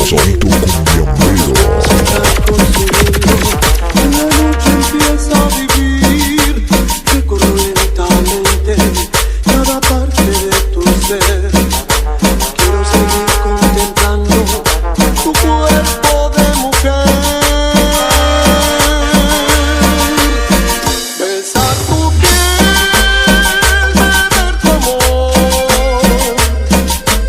Soy tu cumbiambero. La noche empieza a vivir, recorro lentamente cada parte de tu ser. Quiero seguir contemplando tu cuerpo de mujer. Besar tu piel, beber tu amor.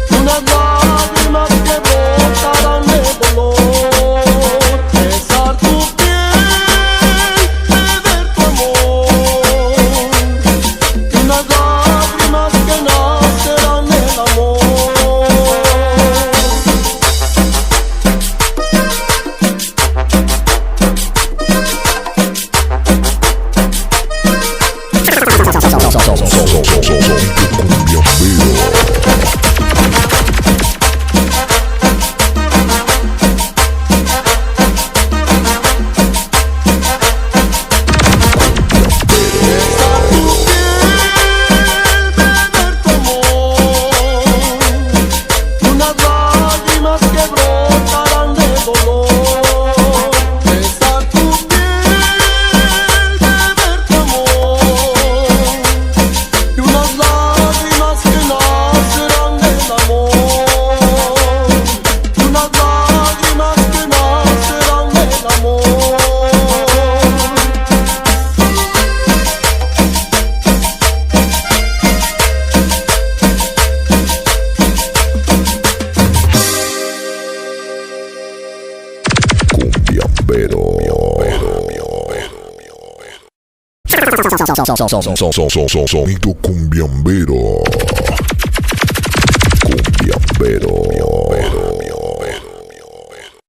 Unas lágrimas que brotarán de dolor. Besar tu piel, beber tu amor. Unas lágrimas que nacerán del amor. Sonido cumbiambero.